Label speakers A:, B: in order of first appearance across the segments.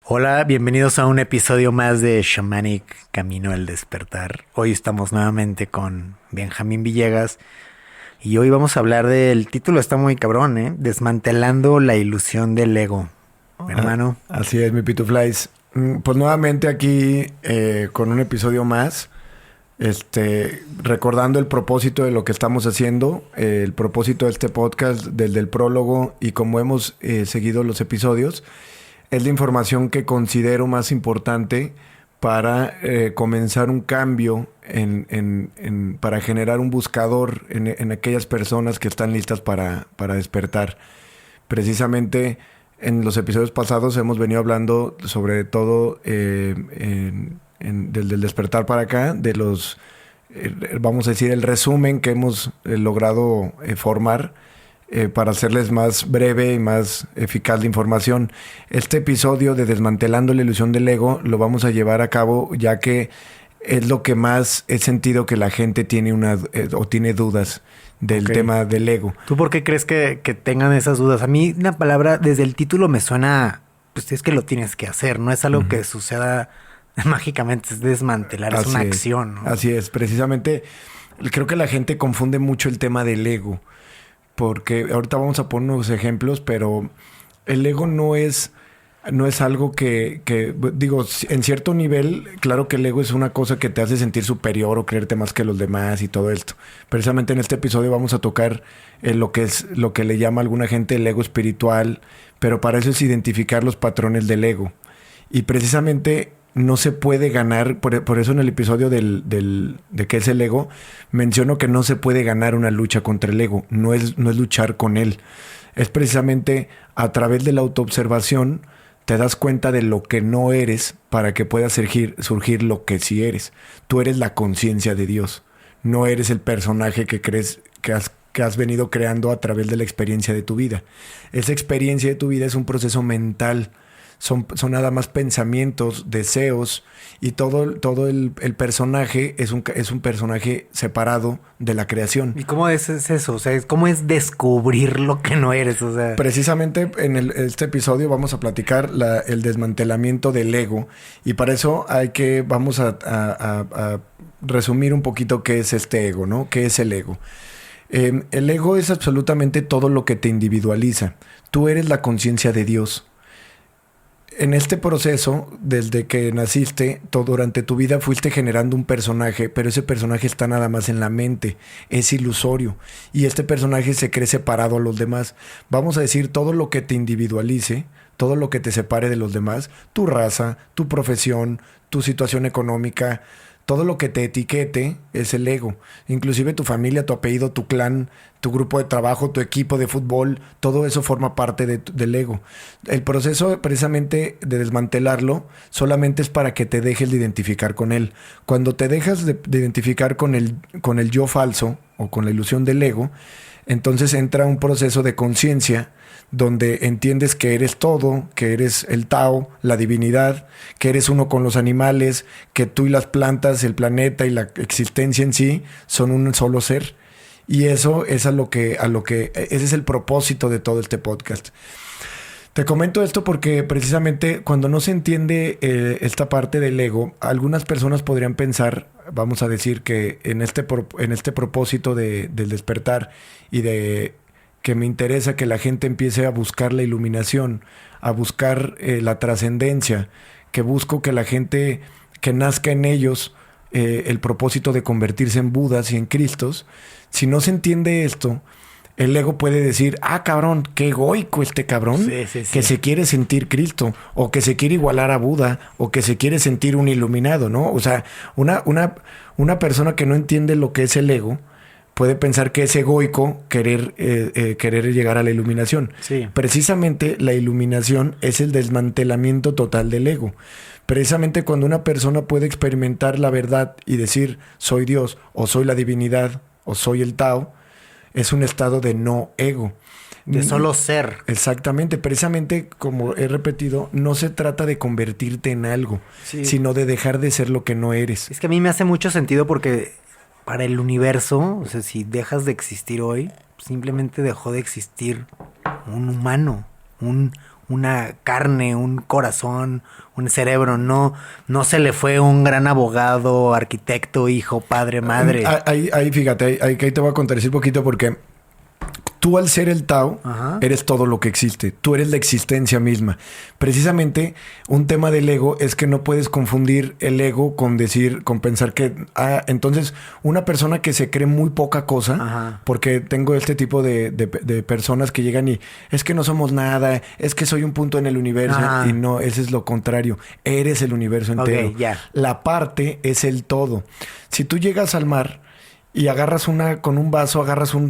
A: Hola, bienvenidos a un episodio más de Shamanic Camino al Despertar. Hoy estamos nuevamente con Benjamín Villegas y hoy vamos a hablar del título, está muy cabrón, ¿eh? Desmantelando la ilusión del ego. Hermano.
B: Así es, mi Pituflies. Pues nuevamente aquí con un episodio más, recordando el propósito de lo que estamos haciendo, el propósito de este podcast, del prólogo y como hemos seguido los episodios, es la información que considero más importante para comenzar un cambio para generar un buscador en aquellas personas que están listas para despertar. Precisamente en los episodios pasados hemos venido hablando sobre todo del despertar para acá, de los, vamos a decir, el resumen que hemos logrado formar para hacerles más breve y más eficaz la información. Este episodio de Desmantelando la ilusión del ego lo vamos a llevar a cabo ya que es lo que más he sentido que la gente tiene o tiene dudas del tema del ego.
A: ¿Tú por qué crees que tengan esas dudas? A mí una palabra desde el título me suena, pues es que lo tienes que hacer, no es algo que suceda mágicamente, es desmantelar, es una acción, ¿no?
B: Así es, precisamente creo que la gente confunde mucho el tema del ego, porque ahorita vamos a poner unos ejemplos, pero el ego no es algo que, digo, en cierto nivel, claro que el ego es una cosa que te hace sentir superior o creerte más que los demás y todo esto. Precisamente en este episodio vamos a tocar lo que le llama a alguna gente el ego espiritual, pero para eso es identificar los patrones del ego. Y precisamente no se puede ganar, por eso en el episodio de qué es el ego, menciono que no se puede ganar una lucha contra el ego, no es luchar con él. Es precisamente a través de la autoobservación te das cuenta de lo que no eres para que pueda surgir lo que sí eres. Tú eres la conciencia de Dios, no eres el personaje que crees que has venido creando a través de la experiencia de tu vida. Esa experiencia de tu vida es un proceso mental. Son nada más pensamientos, deseos y todo el personaje es un personaje separado de la creación.
A: ¿Y cómo es eso? O sea, ¿cómo es descubrir lo que no eres? O sea,
B: precisamente en este episodio vamos a platicar el desmantelamiento del ego y para eso vamos a resumir un poquito qué es este ego, ¿no? ¿Qué es el ego? El ego es absolutamente todo lo que te individualiza. Tú eres la conciencia de Dios. En este proceso, desde que naciste, durante tu vida fuiste generando un personaje, pero ese personaje está nada más en la mente, es ilusorio, y este personaje se cree separado a los demás. Vamos a decir, todo lo que te individualice, todo lo que te separe de los demás, tu raza, tu profesión, tu situación económica, todo lo que te etiquete es el ego. Inclusive tu familia, tu apellido, tu clan, tu grupo de trabajo, tu equipo de fútbol, todo eso forma parte del ego. El proceso precisamente de desmantelarlo solamente es para que te dejes de identificar con él. Cuando te dejas de identificar con el yo falso o con la ilusión del ego, entonces entra un proceso de conciencia donde entiendes que eres todo, que eres el Tao, la divinidad, que eres uno con los animales, que tú y las plantas, el planeta y la existencia en sí son un solo ser. Y eso es ese es el propósito de todo este podcast. Te comento esto porque precisamente cuando no se entiende esta parte del ego, algunas personas podrían pensar, vamos a decir que en este propósito del despertar y de que me interesa que la gente empiece a buscar la iluminación, a buscar la trascendencia, que busco que la gente, que nazca en ellos el propósito de convertirse en Budas y en Cristos. Si no se entiende esto, el ego puede decir, cabrón, qué egoico este cabrón, que se quiere sentir Cristo, o que se quiere igualar a Buda, o que se quiere sentir un iluminado, ¿no? O sea, una persona que no entiende lo que es el ego puede pensar que es egoico querer llegar a la iluminación.
A: Sí.
B: Precisamente la iluminación es el desmantelamiento total del ego. Precisamente cuando una persona puede experimentar la verdad y decir soy Dios, o soy la divinidad, o soy el Tao, es un estado de no ego.
A: De solo ser.
B: Exactamente. Precisamente, como he repetido, no se trata de convertirte en algo, sino de dejar de ser lo que no eres.
A: Es que a mí me hace mucho sentido porque para el universo, o sea, si dejas de existir hoy, simplemente dejó de existir un humano, un una carne, un corazón, un cerebro. No, no se le fue un gran abogado, arquitecto, hijo, padre, madre.
B: Ahí fíjate, ahí te voy a contradecir un poquito porque tú al ser el Tao,
A: Ajá.
B: eres todo lo que existe. Tú eres la existencia misma. Precisamente un tema del ego es que no puedes confundir el ego con pensar que... entonces una persona que se cree muy poca cosa,
A: Ajá.
B: porque tengo este tipo de personas que llegan y es que no somos nada, es que soy un punto en el universo.
A: Ajá.
B: Y no, ese es lo contrario. Eres el universo entero.
A: Ok, ya.
B: La parte es el todo. Si tú llegas al mar y agarras con un vaso,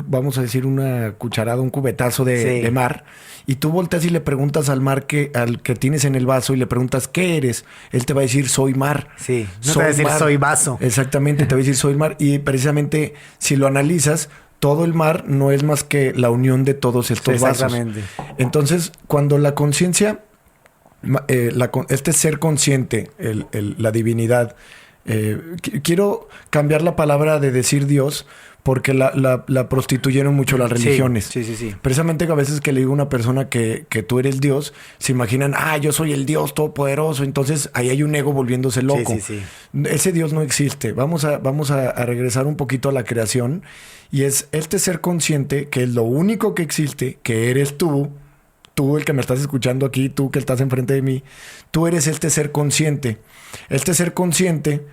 B: vamos a decir, una cucharada, un cubetazo de mar, y tú volteas y le preguntas al mar al que tienes en el vaso y le preguntas, ¿qué eres? Él te va a decir, soy mar.
A: Sí, no te va a decir,
B: mar.
A: soy vaso.
B: Exactamente, te va a decir, soy mar. Y precisamente, si lo analizas, todo el mar no es más que la unión de todos estos vasos.
A: Exactamente.
B: Entonces, cuando la conciencia, este ser consciente, la divinidad, quiero cambiar la palabra de decir Dios porque la prostituyeron mucho las religiones.
A: Sí.
B: Precisamente a veces que le digo a una persona que tú eres Dios, se imaginan, yo soy el Dios todopoderoso. Entonces ahí hay un ego volviéndose loco.
A: Sí.
B: Ese Dios no existe. Vamos a regresar un poquito a la creación. Y es este ser consciente que es lo único que existe, que eres tú el que me estás escuchando aquí, tú que estás enfrente de mí, tú eres este ser consciente. Este ser consciente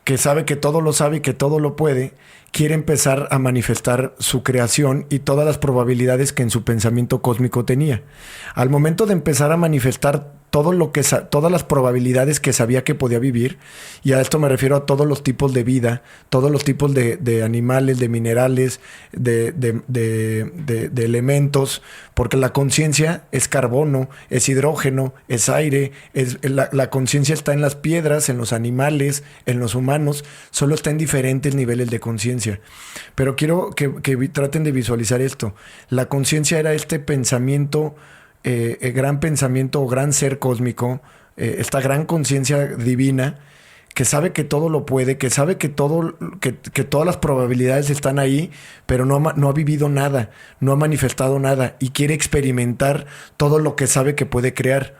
B: que sabe que todo lo sabe y que todo lo puede, quiere empezar a manifestar su creación y todas las probabilidades que en su pensamiento cósmico tenía. Al momento de empezar a manifestar todas las probabilidades que sabía que podía vivir, y a esto me refiero a todos los tipos de vida, todos los tipos de animales, de minerales, de elementos, porque la conciencia es carbono, es hidrógeno, es aire, la conciencia está en las piedras, en los animales, en los humanos, solo está en diferentes niveles de conciencia. Pero quiero que traten de visualizar esto. La conciencia era este pensamiento, gran pensamiento o gran ser cósmico, esta gran conciencia divina que sabe que todo lo puede, que sabe que todas las probabilidades están ahí, pero no ha vivido nada, no ha manifestado nada y quiere experimentar todo lo que sabe que puede crear.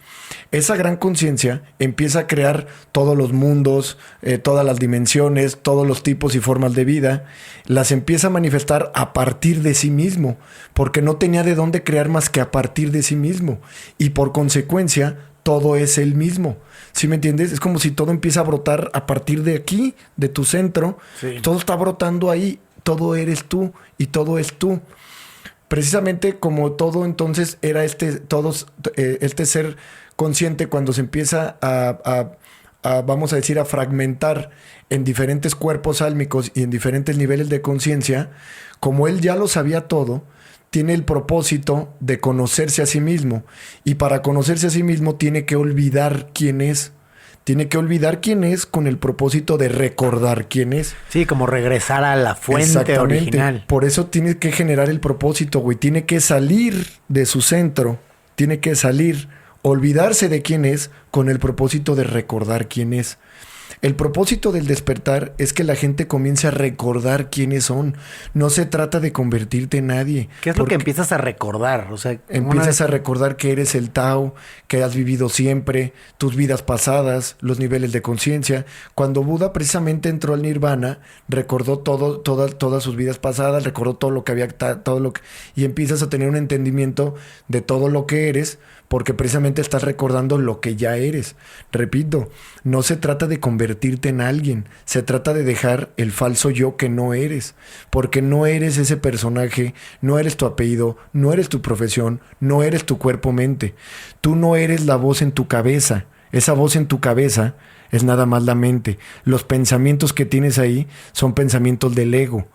B: Esa gran conciencia empieza a crear todos los mundos, todas las dimensiones, todos los tipos y formas de vida. Las empieza a manifestar a partir de sí mismo, porque no tenía de dónde crear más que a partir de sí mismo. Y por consecuencia, todo es él mismo. ¿Sí me entiendes? Es como si todo empieza a brotar a partir de aquí, de tu centro. Sí. Todo está brotando ahí. Todo eres tú y todo es tú. Precisamente como todo entonces era este ser consciente, cuando se empieza vamos a decir, a fragmentar en diferentes cuerpos álmicos y en diferentes niveles de conciencia, como él ya lo sabía todo, tiene el propósito de conocerse a sí mismo. Y para conocerse a sí mismo tiene que olvidar quién es. Tiene que olvidar quién es con el propósito de recordar quién es.
A: Sí, como regresar a la fuente original.
B: Por eso tiene que generar el propósito, güey. Tiene que salir de su centro. Tiene que salir, olvidarse de quién es con el propósito de recordar quién es. El propósito del despertar es que la gente comience a recordar quiénes son. No se trata de convertirte en nadie.
A: ¿Qué es lo que empiezas a recordar? O sea,
B: empiezas a recordar que eres el Tao, que has vivido siempre, tus vidas pasadas, los niveles de conciencia. Cuando Buda precisamente entró al Nirvana, recordó todas sus vidas pasadas, recordó todo lo que había, y empiezas a tener un entendimiento de todo lo que eres, porque precisamente estás recordando lo que ya eres. Repito, no se trata de convertirte en alguien, se trata de dejar el falso yo que no eres, porque no eres ese personaje, no eres tu apellido, no eres tu profesión, no eres tu cuerpo-mente. Tú no eres la voz en tu cabeza. Esa voz en tu cabeza es nada más la mente. Los pensamientos que tienes ahí son pensamientos del ego.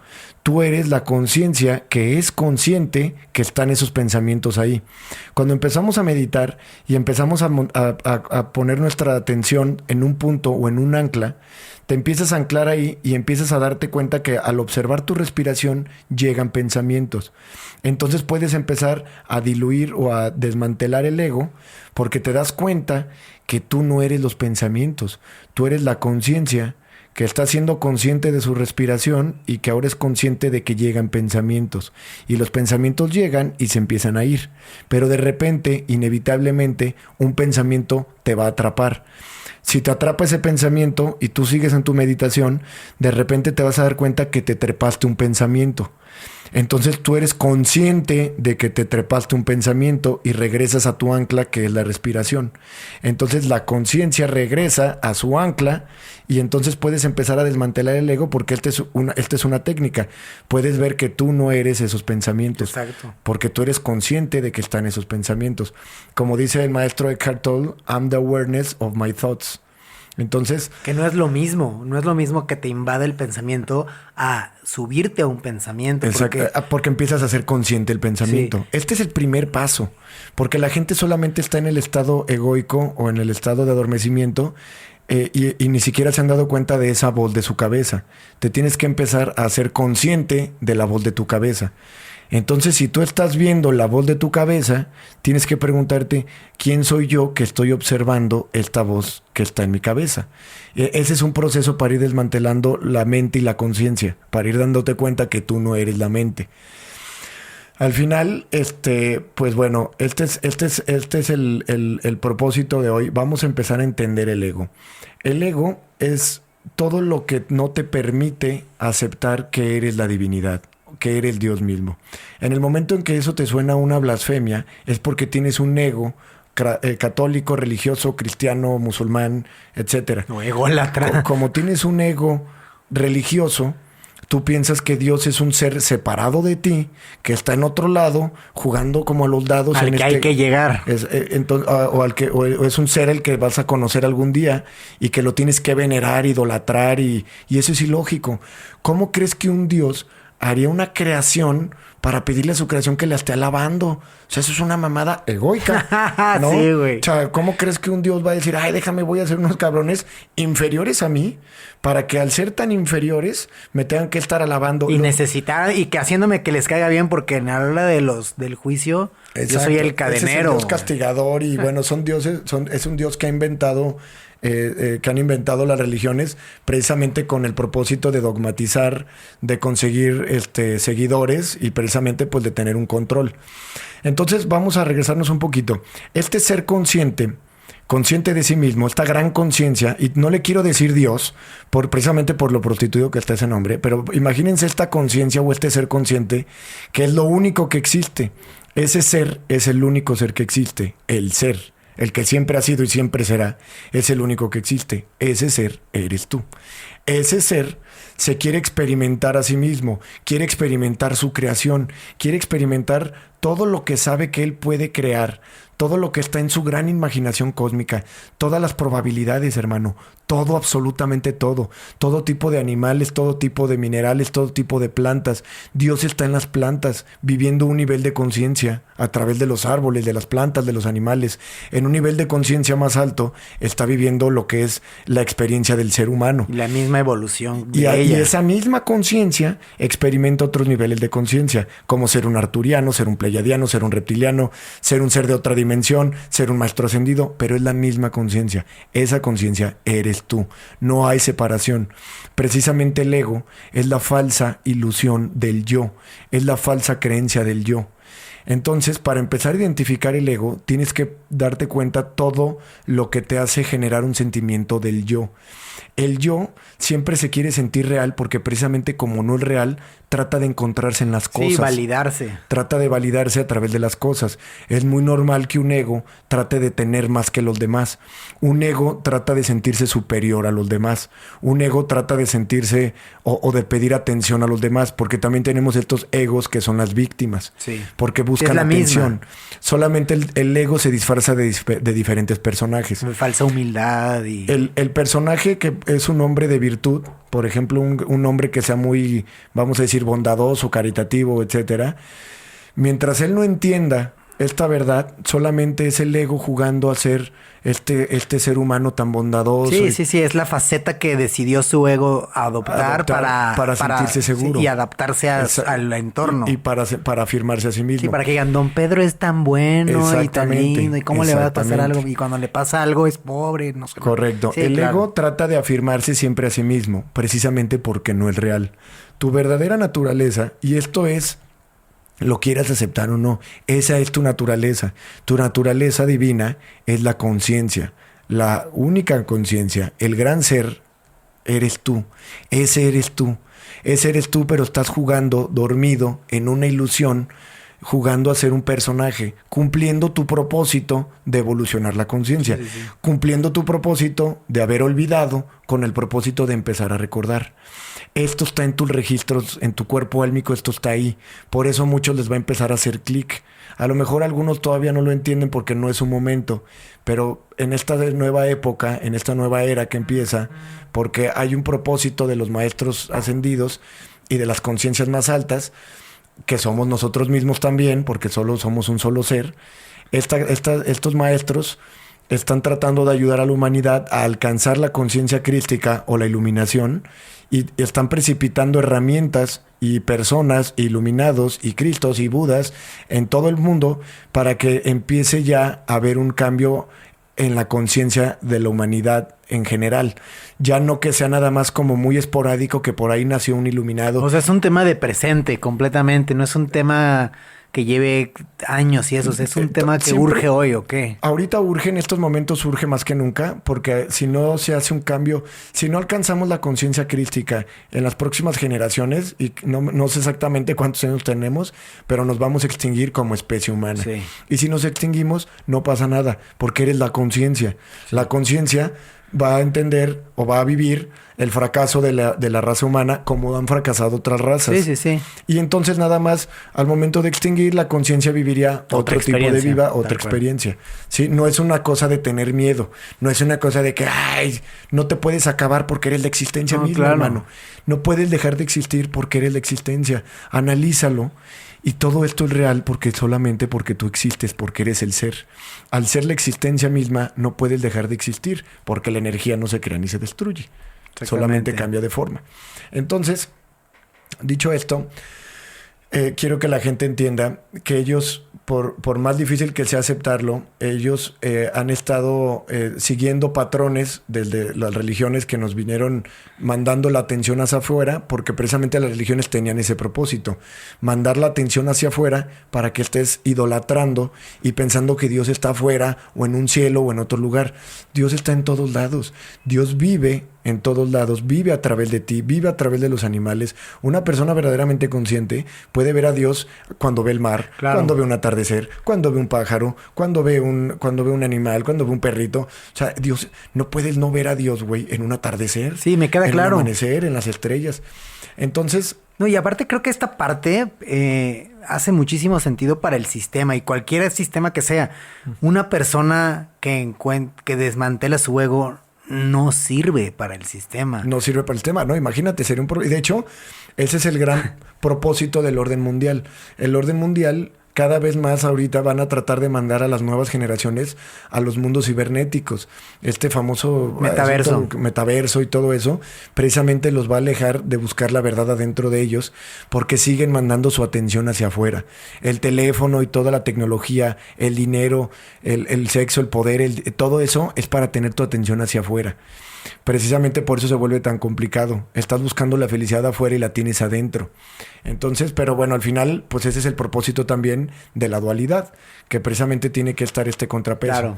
B: Tú eres la conciencia que es consciente que están esos pensamientos ahí. Cuando empezamos a meditar y empezamos a poner nuestra atención en un punto o en un ancla, te empiezas a anclar ahí y empiezas a darte cuenta que al observar tu respiración llegan pensamientos. Entonces puedes empezar a diluir o a desmantelar el ego, porque te das cuenta que tú no eres los pensamientos, tú eres la conciencia que está siendo consciente de su respiración y que ahora es consciente de que llegan pensamientos. Y los pensamientos llegan y se empiezan a ir. Pero de repente, inevitablemente, un pensamiento te va a atrapar. Si te atrapa ese pensamiento y tú sigues en tu meditación, de repente te vas a dar cuenta que te trepaste un pensamiento. Entonces tú eres consciente de que te trepaste un pensamiento y regresas a tu ancla, que es la respiración. Entonces la conciencia regresa a su ancla y entonces puedes empezar a desmantelar el ego, porque esta es una técnica. Puedes ver que tú no eres esos pensamientos.
A: Exacto.
B: Porque tú eres consciente de que están esos pensamientos. Como dice el maestro Eckhart Tolle, I'm the awareness of my thoughts. Entonces...
A: Que no es lo mismo que te invade el pensamiento a subirte a un pensamiento.
B: Exacto, porque empiezas a ser consciente del pensamiento. Sí. Este es el primer paso, porque la gente solamente está en el estado egoico o en el estado de adormecimiento y ni siquiera se han dado cuenta de esa voz de su cabeza. Te tienes que empezar a ser consciente de la voz de tu cabeza. Entonces, si tú estás viendo la voz de tu cabeza, tienes que preguntarte, ¿quién soy yo que estoy observando esta voz que está en mi cabeza? Ese es un proceso para ir desmantelando la mente y la conciencia, para ir dándote cuenta que tú no eres la mente. Al final, pues bueno, este es el propósito de hoy. Vamos a empezar a entender el ego. El ego es todo lo que no te permite aceptar que eres la divinidad, que eres Dios mismo. En el momento en que eso te suena una blasfemia, es porque tienes un ego católico, religioso, cristiano, musulmán, etcétera.
A: No, ególatra.
B: Como tienes un ego religioso, tú piensas que Dios es un ser separado de ti, que está en otro lado, jugando como a los dados.
A: Al que hay que llegar.
B: O es un ser al que vas a conocer algún día y que lo tienes que venerar, idolatrar, y eso es ilógico. ¿Cómo crees que un Dios haría una creación para pedirle a su creación que la esté alabando? O sea, eso es una mamada egoica, ¿no?
A: Sí, güey.
B: O sea, ¿cómo crees que un Dios va a decir, ay, déjame, voy a hacer unos cabrones inferiores a mí, para que al ser tan inferiores me tengan que estar alabando?
A: Y necesitar, y que haciendo que les caiga bien, porque en la hora del juicio, exacto, yo soy el cadenero.
B: Ese es el Dios castigador y bueno, son dioses, es un Dios que ha inventado... que han inventado las religiones precisamente con el propósito de dogmatizar, de conseguir seguidores y precisamente pues de tener un control. Entonces vamos a regresarnos un poquito. Este ser consciente de sí mismo, esta gran conciencia, y no le quiero decir Dios, precisamente por lo prostituido que está ese nombre, pero imagínense esta conciencia o este ser consciente, que es lo único que existe. Ese ser es el único ser que existe, el ser. El que siempre ha sido y siempre será, es el único que existe. Ese ser eres tú. Ese ser se quiere experimentar a sí mismo, quiere experimentar su creación, quiere experimentar todo lo que sabe que él puede crear, todo lo que está en su gran imaginación cósmica, todas las probabilidades, hermano, todo, absolutamente todo, todo tipo de animales, todo tipo de minerales, todo tipo de plantas. Dios está en las plantas, viviendo un nivel de conciencia a través de los árboles, de las plantas, de los animales. En un nivel de conciencia más alto está viviendo lo que es la experiencia del ser humano.
A: La misma evolución de
B: ella.
A: Y
B: esa misma conciencia experimenta otros niveles de conciencia, como ser un arturiano, ser un pleiadiano, ser un reptiliano, ser un ser de otra dimensión, ser un maestro ascendido, pero es la misma conciencia. Esa conciencia eres tú. No hay separación. Precisamente el ego es la falsa ilusión del yo, es la falsa creencia del yo. Entonces, para empezar a identificar el ego, tienes que darte cuenta todo lo que te hace generar un sentimiento del yo. El yo siempre se quiere sentir real porque precisamente como no es real, trata de encontrarse en las cosas.
A: Sí, validarse.
B: Trata de validarse a través de las cosas. Es muy normal que un ego trate de tener más que los demás. Un ego trata de sentirse superior a los demás. Un ego trata de sentirse o de pedir atención a los demás, porque también tenemos estos egos que son las víctimas.
A: Sí.
B: Porque buscan atención. Solamente el ego se disfraza de diferentes personajes.
A: Falsa humildad y...
B: El personaje que es un hombre de virtud, por ejemplo, un hombre que sea muy, vamos a decir, bondadoso, caritativo, etcétera. Mientras él no entienda esta verdad solamente es el ego jugando a ser este ser humano tan bondadoso.
A: Sí, es la faceta que decidió su ego adoptar
B: para sentirse seguro.
A: Y adaptarse al entorno.
B: Y para afirmarse a sí mismo.
A: Sí, para que digan, don Pedro es tan bueno y tan lindo, y cómo le va a pasar algo, y cuando le pasa algo es pobre, no sé.
B: Correcto. Sí, el ego trata de afirmarse siempre a sí mismo, precisamente porque no es real. Tu verdadera naturaleza, y esto es, lo quieras aceptar o no, esa es tu naturaleza. Tu naturaleza divina es la conciencia, la única conciencia, el gran ser, eres tú. Ese eres tú. Ese eres tú, pero estás jugando dormido en una ilusión, jugando a ser un personaje, cumpliendo tu propósito de evolucionar la conciencia, cumpliendo tu propósito de haber olvidado con el propósito de empezar a recordar. Esto está en tus registros, en tu cuerpo álmico, esto está ahí. Por eso a muchos les va a empezar a hacer clic. A lo mejor algunos todavía no lo entienden porque no es su momento, pero en esta nueva época, en esta nueva era que empieza, porque hay un propósito de los maestros ascendidos y de las conciencias más altas, que somos nosotros mismos también, porque solo somos un solo ser. Estos maestros están tratando de ayudar a la humanidad a alcanzar la conciencia crística o la iluminación, y están precipitando herramientas y personas, iluminados y Cristos y Budas en todo el mundo para que empiece ya a haber un cambio en la conciencia de la humanidad en general. Ya no que sea nada más como muy esporádico que por ahí nació un iluminado.
A: O sea, es un tema de presente completamente, no es un tema que lleve años y eso, o sea, es un tema que siempre urge hoy, ¿o qué?
B: Ahorita urge, en estos momentos urge más que nunca, porque si no se hace un cambio, si no alcanzamos la conciencia crística en las próximas generaciones, y no sé exactamente cuántos años tenemos, pero nos vamos a extinguir como especie humana. Sí. Y si nos extinguimos, no pasa nada, porque eres la conciencia. Sí. La conciencia va a entender o va a vivir el fracaso de la raza humana como han fracasado otras razas.
A: Sí.
B: Y entonces nada más, al momento de extinguir, la conciencia viviría otro tipo de vida, otra experiencia. ¿Sí? No es una cosa de tener miedo. No es una cosa de que, ay, no te puedes acabar porque eres la existencia misma, claro, hermano. No puedes dejar de existir porque eres la existencia. Analízalo. Y todo esto es real solamente porque tú existes, porque eres el ser. Al ser la existencia misma, no puedes dejar de existir, porque la energía no se crea ni se destruye. Solamente cambia de forma. Entonces, dicho esto, quiero que la gente entienda que ellos, por más difícil que sea aceptarlo, ellos han estado siguiendo patrones desde las religiones que nos vinieron mandando la atención hacia afuera, porque precisamente las religiones tenían ese propósito, mandar la atención hacia afuera para que estés idolatrando y pensando que Dios está afuera o en un cielo o en otro lugar. Dios está en todos lados. Dios vive en todos lados, vive a través de ti, vive a través de los animales. Una persona verdaderamente consciente puede ver a Dios cuando ve el mar, claro, cuando ve un atardecer, cuando ve un pájaro, cuando ve un animal, cuando ve un perrito. O sea, Dios, no puedes no ver a Dios, güey, en un atardecer.
A: Sí, me queda claro.
B: En un amanecer, en las estrellas. Entonces...
A: No, y aparte creo que esta parte hace muchísimo sentido para el sistema, y cualquier sistema que sea. Una persona que desmantela su ego no sirve para el sistema.
B: No sirve para el sistema, ¿no? Imagínate, sería y de hecho, ese es el gran propósito del orden mundial. El orden mundial, cada vez más ahorita van a tratar de mandar a las nuevas generaciones a los mundos cibernéticos. Este famoso metaverso y todo eso, precisamente los va a alejar de buscar la verdad adentro de ellos, porque siguen mandando su atención hacia afuera. El teléfono y toda la tecnología, el dinero, el sexo, el poder, todo eso es para tener tu atención hacia afuera. Precisamente por eso se vuelve tan complicado. Estás buscando la felicidad afuera y la tienes adentro. Entonces, pero bueno, al final, pues ese es el propósito también de la dualidad, que precisamente tiene que estar este contrapeso.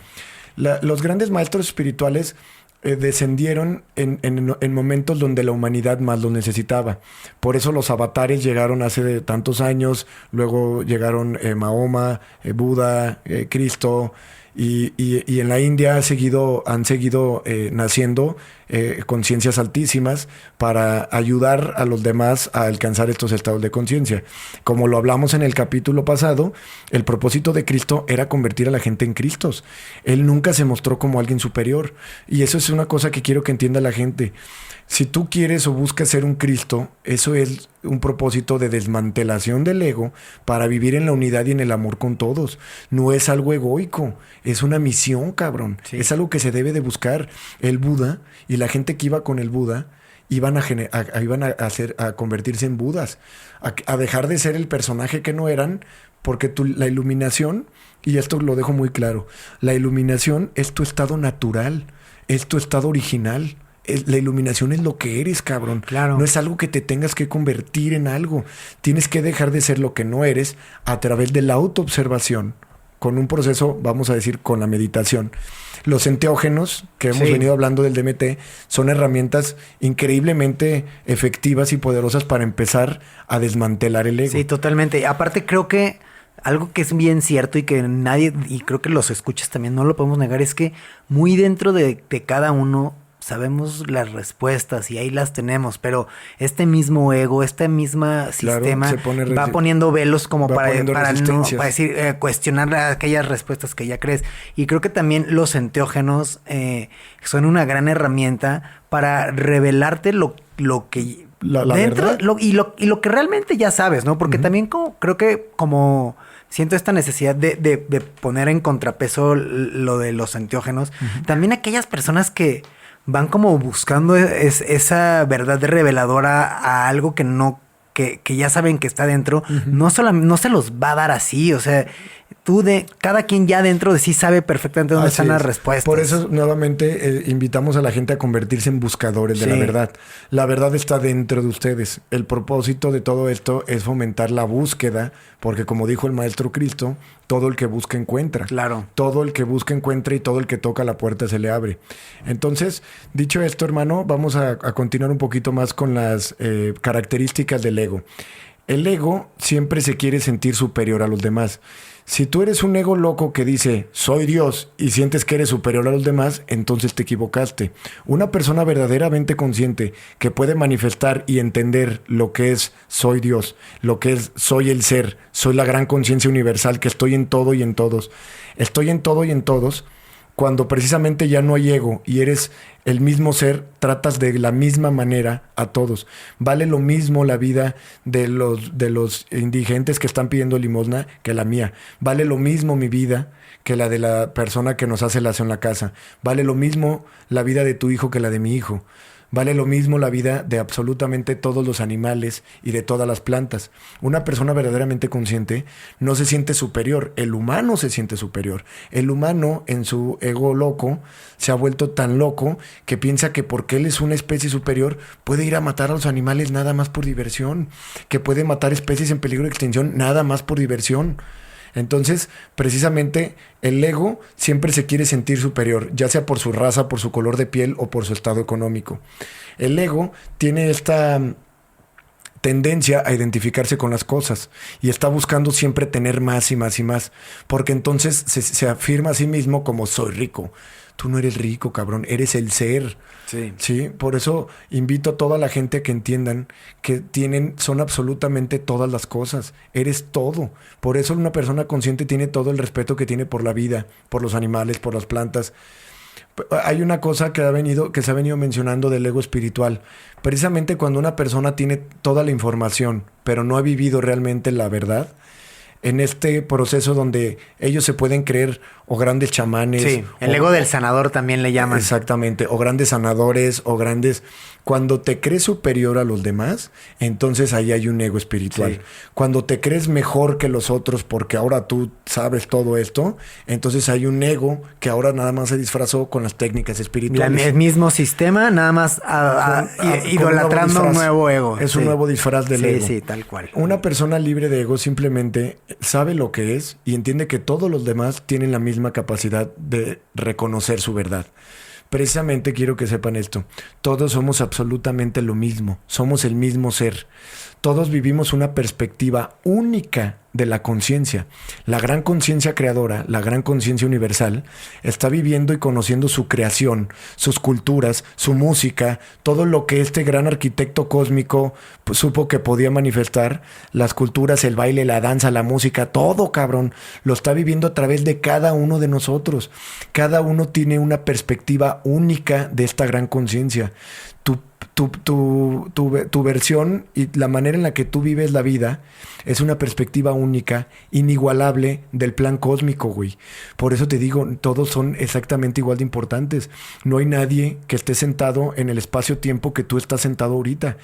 B: Claro. Los grandes maestros espirituales descendieron en momentos donde la humanidad más lo necesitaba. Por eso los avatares llegaron hace tantos años, luego llegaron Mahoma, Buda, Cristo... Y en la India han seguido naciendo conciencias altísimas para ayudar a los demás a alcanzar estos estados de conciencia. Como lo hablamos en el capítulo pasado, el propósito de Cristo era convertir a la gente en Cristos. Él nunca se mostró como alguien superior. Y eso es una cosa que quiero que entienda la gente. Si tú quieres o buscas ser un Cristo, eso es un propósito de desmantelación del ego para vivir en la unidad y en el amor con todos. No es algo egoico, es una misión, cabrón.
A: Sí.
B: Es algo que se debe de buscar. El Buda y la gente que iba con el Buda iban a convertirse en Budas, a dejar de ser el personaje que no eran, porque la iluminación, y esto lo dejo muy claro, la iluminación es tu estado natural, es tu estado original. La iluminación es lo que eres, cabrón.
A: Claro.
B: No es algo que te tengas que convertir en algo. Tienes que dejar de ser lo que no eres a través de la autoobservación, con un proceso, vamos a decir, con la meditación. Los enteógenos, que hemos venido hablando del DMT, son herramientas increíblemente efectivas y poderosas para empezar a desmantelar el ego.
A: Sí, totalmente. Aparte creo que algo que es bien cierto y que nadie, y creo que los escuchas también no lo podemos negar, es que muy dentro de cada uno sabemos las respuestas y ahí las tenemos, pero este mismo ego, este mismo sistema va poniendo velos como para decir, cuestionar aquellas respuestas que ya crees. Y creo que también los enteógenos son una gran herramienta para revelarte lo que
B: la
A: dentro
B: verdad.
A: y lo que realmente ya sabes, ¿no? Porque también creo que como siento esta necesidad de poner en contrapeso lo de los enteógenos, también aquellas personas que van como buscando esa verdad reveladora a algo que no, que ya saben que está dentro, no se los va a dar así, o sea, cada quien ya dentro de sí sabe perfectamente dónde están las respuestas.
B: Por eso, nuevamente, invitamos a la gente a convertirse en buscadores de la verdad. La verdad está dentro de ustedes. El propósito de todo esto es fomentar la búsqueda, porque como dijo el Maestro Cristo, todo el que busca encuentra.
A: Claro.
B: Todo el que busca encuentra y todo el que toca la puerta se le abre. Entonces, dicho esto, hermano, vamos a continuar un poquito más con las características del ego. El ego siempre se quiere sentir superior a los demás. Si tú eres un ego loco que dice, soy Dios, y sientes que eres superior a los demás, entonces te equivocaste. Una persona verdaderamente consciente que puede manifestar y entender lo que es soy Dios, lo que es soy el ser, soy la gran conciencia universal, que estoy en todo y en todos. Estoy en todo y en todos. Cuando precisamente ya no hay ego y eres el mismo ser, tratas de la misma manera a todos. Vale lo mismo la vida de los indigentes que están pidiendo limosna que la mía. Vale lo mismo mi vida que la de la persona que nos hace el aseo en la casa. Vale lo mismo la vida de tu hijo que la de mi hijo. Vale lo mismo la vida de absolutamente todos los animales y de todas las plantas. Una persona verdaderamente consciente no se siente superior. El humano se siente superior. El humano, en su ego loco, se ha vuelto tan loco que piensa que porque él es una especie superior puede ir a matar a los animales nada más por diversión. Que puede matar especies en peligro de extinción nada más por diversión. Entonces, precisamente, el ego siempre se quiere sentir superior, ya sea por su raza, por su color de piel o por su estado económico. El ego tiene esta tendencia a identificarse con las cosas y está buscando siempre tener más y más y más, porque entonces se afirma a sí mismo como soy rico. Tú no eres rico, cabrón, eres el ser. Sí. Por eso invito a toda la gente a que entiendan que son absolutamente todas las cosas. Eres todo. Por eso una persona consciente tiene todo el respeto que tiene por la vida, por los animales, por las plantas. Hay una cosa que se ha venido mencionando del ego espiritual. Precisamente cuando una persona tiene toda la información, pero no ha vivido realmente la verdad, en este proceso donde ellos se pueden creer o grandes chamanes.
A: Sí, el ego del sanador también le llaman.
B: Exactamente, o grandes sanadores, o grandes... Cuando te crees superior a los demás, entonces ahí hay un ego espiritual. Sí. Cuando te crees mejor que los otros porque ahora tú sabes todo esto, entonces hay un ego que ahora nada más se disfrazó con las técnicas espirituales.
A: El mismo sistema, nada más idolatrando un nuevo ego.
B: Es un nuevo disfraz del ego.
A: Sí, tal cual.
B: Una persona libre de ego simplemente sabe lo que es y entiende que todos los demás tienen la misma capacidad de reconocer su verdad. Precisamente quiero que sepan esto. Todos somos absolutamente lo mismo. Somos el mismo ser. Todos vivimos una perspectiva única de la conciencia. La gran conciencia creadora, la gran conciencia universal, está viviendo y conociendo su creación, sus culturas, su música, todo lo que este gran arquitecto cósmico supo que podía manifestar, las culturas, el baile, la danza, la música, todo, cabrón, lo está viviendo a través de cada uno de nosotros. Cada uno tiene una perspectiva única de esta gran conciencia. Tu versión y la manera en la que tú vives la vida es una perspectiva única, inigualable del plan cósmico, güey. Por eso te digo, todos son exactamente igual de importantes. No hay nadie que esté sentado en el espacio-tiempo que tú estás sentado ahorita.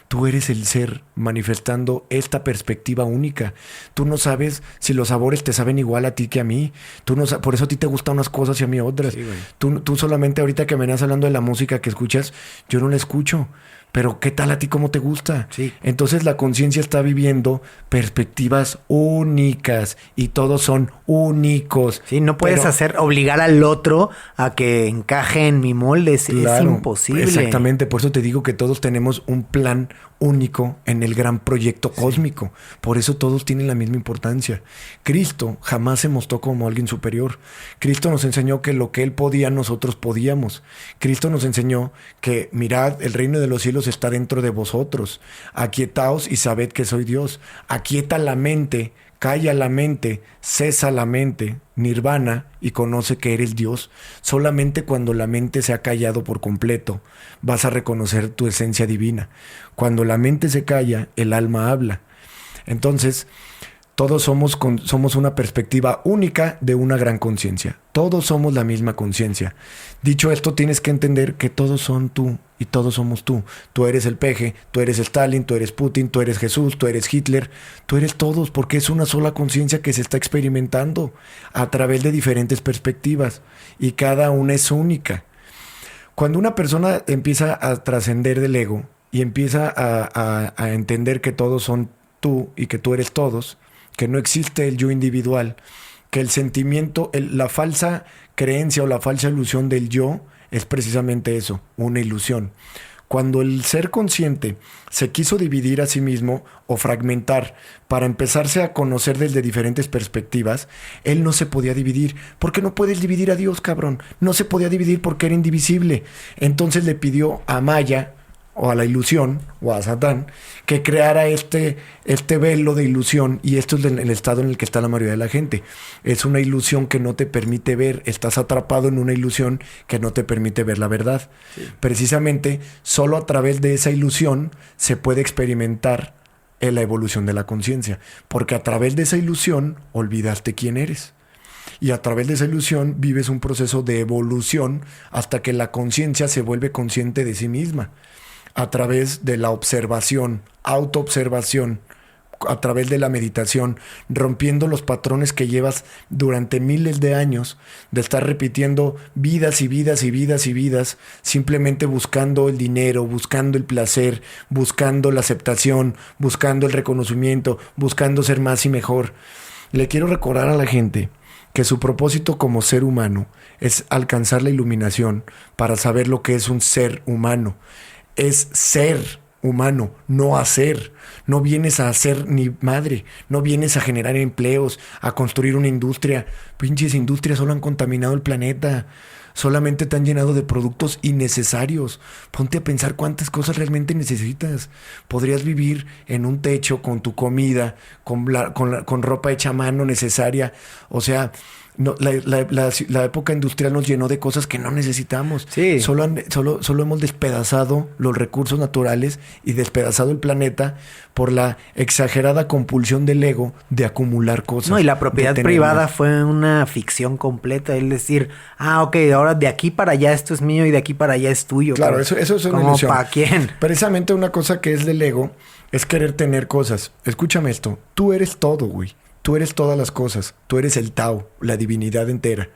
B: Tú eres el ser manifestando esta perspectiva única. Tú no sabes si los sabores te saben igual a ti que a mí. Por eso a ti te gustan unas cosas y a mí otras. Sí, tú solamente ahorita que me venías hablando de la música que escuchas, yo no la escucho. Pero ¿qué tal a ti cómo te gusta?
A: Sí.
B: Entonces la conciencia está viviendo perspectivas únicas y todos son únicos.
A: Sí, no puedes obligar al otro a que encaje en mi molde. Claro, es imposible.
B: Exactamente, por eso te digo que todos tenemos un plan único en el gran proyecto cósmico. Por eso todos tienen la misma importancia. Cristo jamás se mostró como alguien superior. Cristo nos enseñó que lo que Él podía, nosotros podíamos. Cristo nos enseñó que mirad, el reino de los cielos está dentro de vosotros. Aquietaos y sabed que soy Dios. Aquieta la mente, calla la mente, cesa la mente, nirvana, y conoce que eres Dios. Solamente cuando la mente se ha callado por completo, vas a reconocer tu esencia divina. Cuando la mente se calla, el alma habla. Entonces, todos somos una perspectiva única de una gran conciencia. Todos somos la misma conciencia. Dicho esto, tienes que entender que todos son tú y todos somos tú. Tú eres el Peje, tú eres Stalin, tú eres Putin, tú eres Jesús, tú eres Hitler. Tú eres todos porque es una sola conciencia que se está experimentando a través de diferentes perspectivas y cada una es única. Cuando una persona empieza a trascender del ego y empieza a entender que todos son tú y que tú eres todos, que no existe el yo individual, que el sentimiento, la falsa creencia o la falsa ilusión del yo es precisamente eso, una ilusión. Cuando el ser consciente se quiso dividir a sí mismo o fragmentar para empezarse a conocer desde diferentes perspectivas, él no se podía dividir. ¿Por qué no puedes dividir a Dios, cabrón? No se podía dividir porque era indivisible. Entonces le pidió a Maya, o a la ilusión, o a Satán, que creara este velo de ilusión, y esto es el estado en el que está la mayoría de la gente. Es una ilusión que no te permite ver, estás atrapado en una ilusión que no te permite ver la verdad. Sí. Precisamente, solo a través de esa ilusión se puede experimentar la evolución de la conciencia, porque a través de esa ilusión olvidaste quién eres. Y a través de esa ilusión vives un proceso de evolución hasta que la conciencia se vuelve consciente de sí misma. A través de la observación, autoobservación, a través de la meditación, rompiendo los patrones que llevas durante miles de años, de estar repitiendo vidas y vidas y vidas y vidas, simplemente buscando el dinero, buscando el placer, buscando la aceptación, buscando el reconocimiento, buscando ser más y mejor. Le quiero recordar a la gente que su propósito como ser humano es alcanzar la iluminación para saber lo que es un ser humano. Es ser humano, no hacer. No vienes a hacer ni madre. No vienes a generar empleos, a construir una industria. Pinches industrias solo han contaminado el planeta. Solamente te han llenado de productos innecesarios. Ponte a pensar cuántas cosas realmente necesitas. Podrías vivir en un techo con tu comida, con ropa hecha a mano necesaria. O sea, no, la época industrial nos llenó de cosas que no necesitamos.
A: Sí.
B: Solo hemos despedazado los recursos naturales y despedazado el planeta por la exagerada compulsión del ego de acumular cosas.
A: No, y la propiedad privada fue una ficción completa. Es decir, ok, ahora de aquí para allá esto es mío y de aquí para allá es tuyo.
B: Claro, eso es una ilusión.
A: ¿Para quién?
B: Precisamente una cosa que es del ego es querer tener cosas. Escúchame esto. Tú eres todo, güey. Tú eres todas las cosas. Tú eres el Tao, la divinidad entera.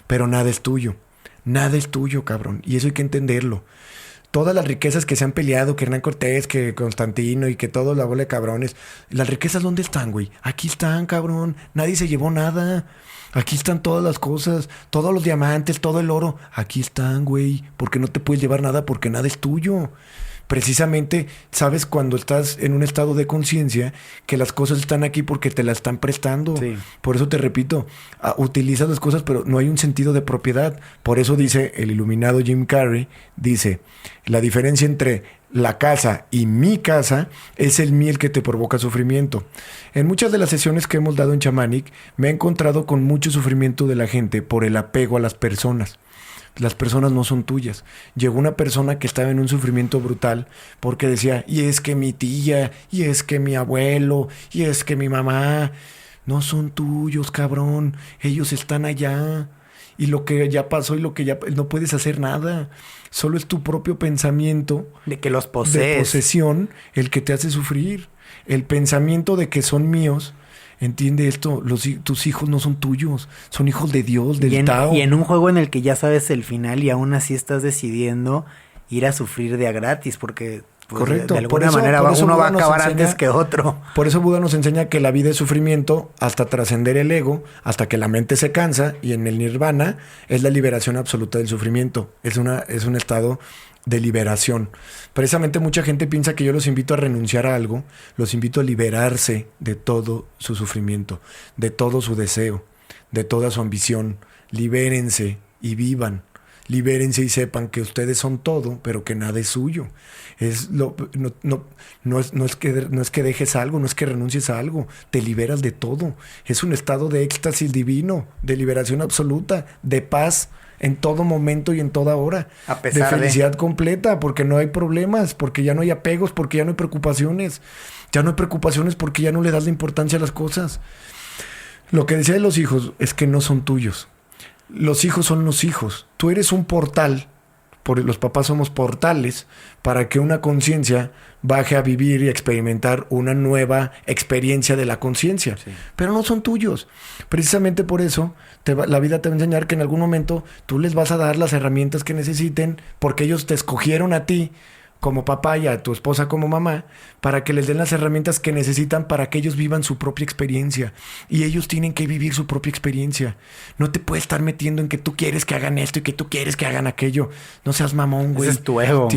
B: Pero nada es tuyo. Nada es tuyo, cabrón. Y eso hay que entenderlo. Todas las riquezas que se han peleado, que Hernán Cortés, que Constantino y que toda la bola de cabrones. ¿Las riquezas dónde están, güey? Aquí están, cabrón. Nadie se llevó nada. Aquí están todas las cosas. Todos los diamantes, todo el oro. Aquí están, güey. Porque no te puedes llevar nada porque nada es tuyo. Precisamente, sabes cuando estás en un estado de conciencia que las cosas están aquí porque te las están prestando.
A: Sí.
B: Por eso te repito, utilizas las cosas, pero no hay un sentido de propiedad. Por eso dice el iluminado Jim Carrey, dice, la diferencia entre la casa y mi casa es el miel que te provoca sufrimiento. En muchas de las sesiones que hemos dado en Shamanic, me he encontrado con mucho sufrimiento de la gente por el apego a las personas. Las personas no son tuyas. Llegó una persona que estaba en un sufrimiento brutal porque decía, y es que mi tía, y es que mi abuelo, y es que mi mamá, no son tuyos, cabrón. Ellos están allá. Y lo que ya pasó y lo que ya no puedes hacer nada. Solo es tu propio pensamiento
A: De que los
B: de
A: posees.
B: posesión el que te hace sufrir. El pensamiento de que son míos. Entiende esto, tus hijos no son tuyos, son hijos de Dios, del Tao.
A: Y en un juego en el que ya sabes el final y aún así estás decidiendo ir a sufrir de a gratis, porque pues,
B: Correcto.
A: de alguna manera uno va a acabar antes que otro.
B: Por eso Buda nos enseña que la vida es sufrimiento hasta trascender el ego, hasta que la mente se cansa, y en el nirvana es la liberación absoluta del sufrimiento. Es un estado de liberación. Precisamente mucha gente piensa que yo los invito a renunciar a algo, los invito a liberarse de todo su sufrimiento, de todo su deseo, de toda su ambición. Libérense y vivan. Libérense y sepan que ustedes son todo, pero que nada es suyo. No es que dejes algo, no es que renuncies a algo, te liberas de todo. Es un estado de éxtasis divino, de liberación absoluta, de paz en todo momento y en toda hora.
A: A pesar
B: de felicidad completa, porque no hay problemas, porque ya no hay apegos, porque ya no hay preocupaciones. Ya no hay preocupaciones porque ya no le das la importancia a las cosas. Lo que decía de los hijos es que no son tuyos. Los hijos son los hijos. Tú eres un portal, los papás somos portales para que una conciencia baje a vivir y a experimentar una nueva experiencia de la conciencia. Sí. Pero no son tuyos. Precisamente por eso la vida te va a enseñar que en algún momento tú les vas a dar las herramientas que necesiten porque ellos te escogieron a ti como papá y a tu esposa como mamá, para que les den las herramientas que necesitan para que ellos vivan su propia experiencia. Y ellos tienen que vivir su propia experiencia. No te puedes estar metiendo en que tú quieres que hagan esto y que tú quieres que hagan aquello. No seas mamón, güey.
A: Ese es tu ego.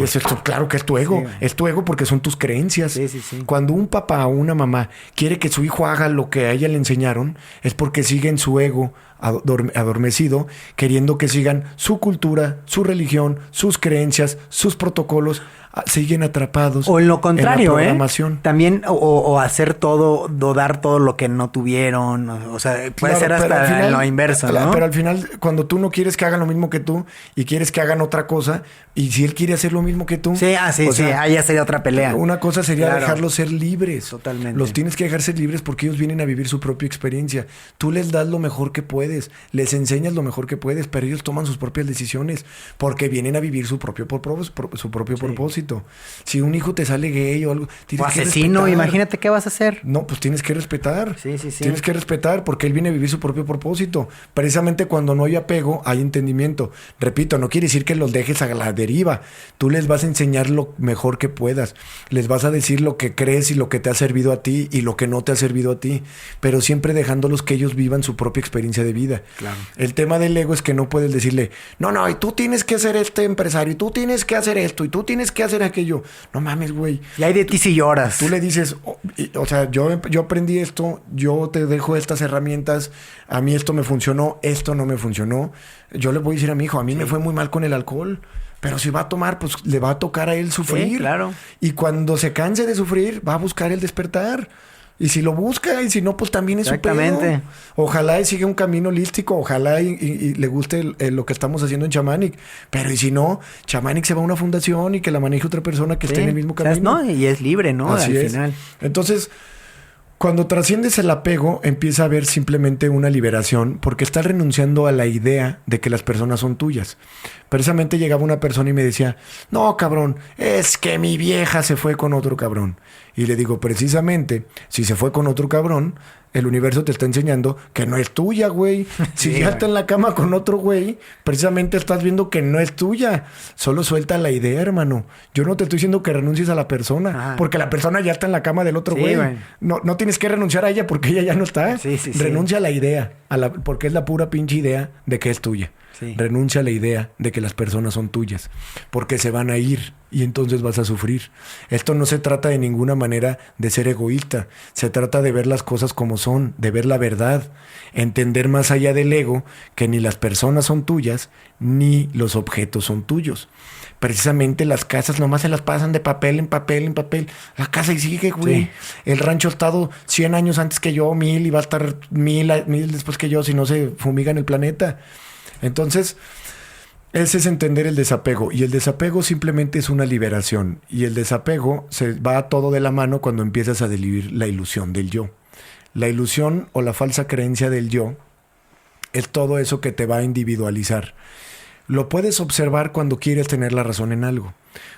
B: Claro que es tu ego. Sí, es tu ego porque son tus creencias.
A: Sí.
B: Cuando un papá o una mamá quiere que su hijo haga lo que a ella le enseñaron, es porque siguen su ego adormecido, queriendo que sigan su cultura, su religión, sus creencias, sus protocolos, siguen atrapados.
A: O en lo contrario,
B: en la programación.
A: También, o hacer todo, o dar todo lo que no tuvieron. O sea, puede ser hasta final, lo inverso, ¿no?
B: Pero al final, cuando tú no quieres que hagan lo mismo que tú y quieres que hagan otra cosa, y si él quiere hacer lo mismo que tú.
A: Sí, ahí ya sería otra pelea.
B: Una cosa sería dejarlos ser libres.
A: Totalmente.
B: Los tienes que dejar ser libres porque ellos vienen a vivir su propia experiencia. Tú les das lo mejor que puedes, les enseñas lo mejor que puedes, pero ellos toman sus propias decisiones porque vienen a vivir su propio propósito. Si un hijo te sale gay o algo,
A: o asesino, imagínate qué vas a hacer.
B: No, pues tienes que respetar.
A: Sí.
B: Tienes que respetar porque él viene a vivir su propio propósito. Precisamente cuando no hay apego, hay entendimiento. Repito, no quiere decir que los dejes a la deriva. Tú les vas a enseñar lo mejor que puedas. Les vas a decir lo que crees y lo que te ha servido a ti y lo que no te ha servido a ti. Pero siempre dejándolos que ellos vivan su propia experiencia de vida.
A: Claro.
B: El tema del ego es que no puedes decirle, no, y tú tienes que ser este empresario, y tú tienes que hacer esto, y tú tienes que hacer aquello. No mames, güey.
A: Y hay de ti si lloras.
B: Tú le dices, o sea, yo aprendí esto, yo te dejo estas herramientas, a mí esto me funcionó, esto no me funcionó. Yo le voy a decir a mi hijo, a mí me fue muy mal con el alcohol. Pero si va a tomar, pues le va a tocar a él sufrir.
A: Sí, claro.
B: Y cuando se canse de sufrir, va a buscar el despertar. Y si lo busca, y si no, pues también es su pedo. Ojalá y siga un camino holístico, ojalá y le guste lo que estamos haciendo en Shamanic. Pero y si no, Shamanic se va a una fundación y que la maneje otra persona que esté en el mismo camino.
A: No, y es libre, ¿no?
B: Así
A: al
B: es.
A: final.
B: Entonces, cuando trasciendes el apego, empieza a haber simplemente una liberación, porque estás renunciando a la idea de que las personas son tuyas. Precisamente llegaba una persona y me decía, no, cabrón, es que mi vieja se fue con otro cabrón. Y le digo, precisamente, si se fue con otro cabrón, el universo te está enseñando que no es tuya, güey. Si ya está en la cama con otro güey, precisamente estás viendo que no es tuya. Solo suelta la idea, hermano. Yo no te estoy diciendo que renuncies a la persona, porque la persona ya está en la cama del otro güey. No tienes que renunciar a ella porque ella ya no está. Renuncia a la idea, porque es la pura pinche idea de que es tuya. Sí. Renuncia a la idea de que las personas son tuyas, porque se van a ir y entonces vas a sufrir. Esto no se trata de ninguna manera de ser egoísta, se trata de ver las cosas como son, de ver la verdad, entender más allá del ego que ni las personas son tuyas, ni los objetos son tuyos. Precisamente las casas nomás se las pasan de papel en papel en papel. La casa y sigue, güey. Sí. El rancho ha estado 100 años antes que yo, 1000, y va a estar 1000 después que yo, si no se fumiga en el planeta. Entonces, Ese es entender el desapego. Y el desapego simplemente es una liberación. Y el desapego se va todo de la mano cuando empiezas a diluir la ilusión del yo. La ilusión o la falsa creencia del yo es todo eso que te va a individualizar. Lo puedes observar cuando quieres tener la razón en algo.